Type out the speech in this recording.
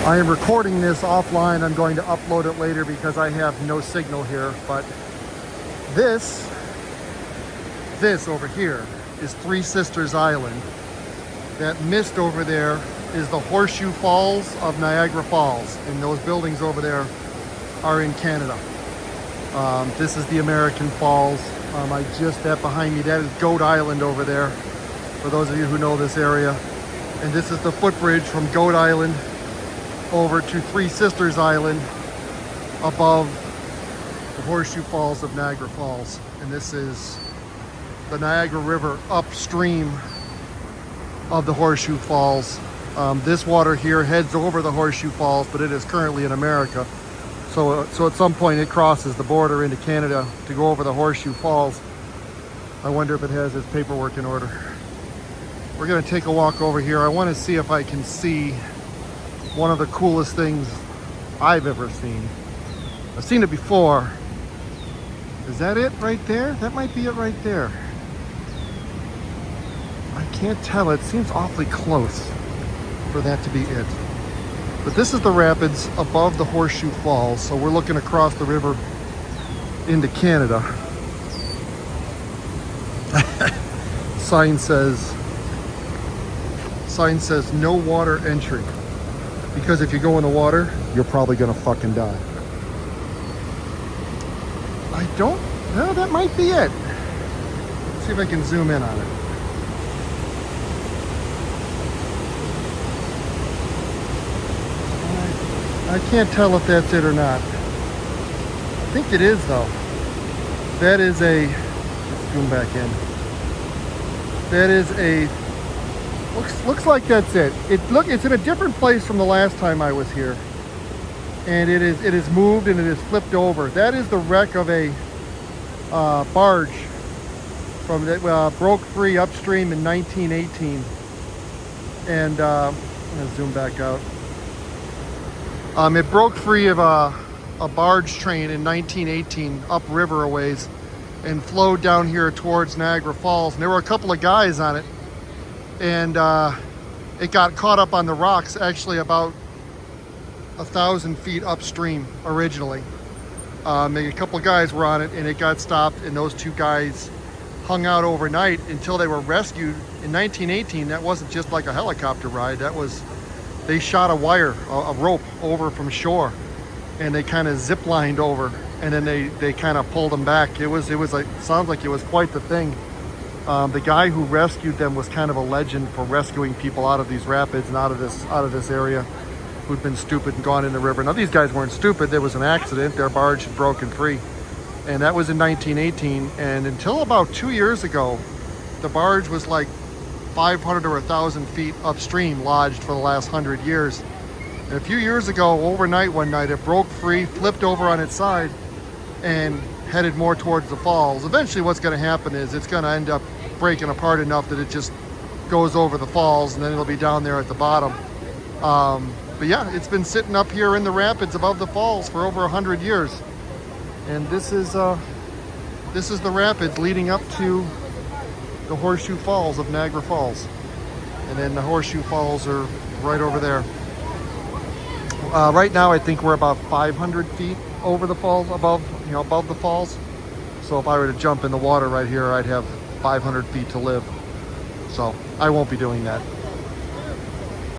I am recording this offline. I'm going to upload it later because I have no signal here. But this over here is Three Sisters Island. That mist over there is the Horseshoe Falls of Niagara Falls. And those buildings over there are in Canada. This is the American Falls. That behind me, that is Goat Island over there, for those of you who know this area. And this is the footbridge from Goat Island over to Three Sisters Island above the Horseshoe Falls of Niagara Falls. And this is the Niagara River upstream of the Horseshoe Falls. This water here heads over the Horseshoe Falls, but it is currently in America. So at some point it crosses the border into Canada to go over the Horseshoe Falls. I wonder if it has its paperwork in order. We're gonna take a walk over here. I wanna see if I can see one of the coolest things I've ever seen. I've seen it before. Is that it right there? That might be it right there. I can't tell. It seems awfully close for that to be it. But this is the rapids above the Horseshoe Falls. So we're looking across the river into Canada. Sign says no water entry. Because if you go in the water, you're probably gonna fucking die. No, that might be it. Let's see if I can zoom in on it. I can't tell if that's it or not. I think it is though. That is let's zoom back in. That is looks like that's it. It's in a different place from the last time I was here. And it is moved and it is flipped over. That is the wreck of a barge from that broke free upstream in 1918. And I'm gonna zoom back out. It broke free of a barge train in 1918 upriver a ways and flowed down here towards Niagara Falls. And there were a couple of guys on it, and it got caught up on the rocks actually about 1,000 feet upstream originally. A couple of guys were on it and it got stopped, and those two guys hung out overnight until they were rescued in 1918. That wasn't just like a helicopter ride. They shot a rope over from shore, and they kind of zip lined over, and then they kind of pulled them back. It was like, sounds like it was quite the thing. The guy who rescued them was kind of a legend for rescuing people out of these rapids and out of this area who'd been stupid and gone in the river. Now these guys weren't stupid. There was an accident. Their barge had broken free, and that was in 1918. And until about 2 years ago, the barge was like 500 or 1,000 feet upstream, lodged for the last 100 years. And a few years ago, overnight one night, it broke free, flipped over on its side, and headed more towards the falls. Eventually what's going to happen is it's going to end up breaking apart enough that it just goes over the falls, and then it'll be down there at the bottom. But yeah, it's been sitting up here in the rapids above the falls for over 100 years. And this is the rapids leading up to the Horseshoe Falls of Niagara Falls. And then the Horseshoe Falls are right over there. Right now I think we're about 500 feet over the falls, above the falls. So if I were to jump in the water right here, I'd have 500 feet to live. So I won't be doing that.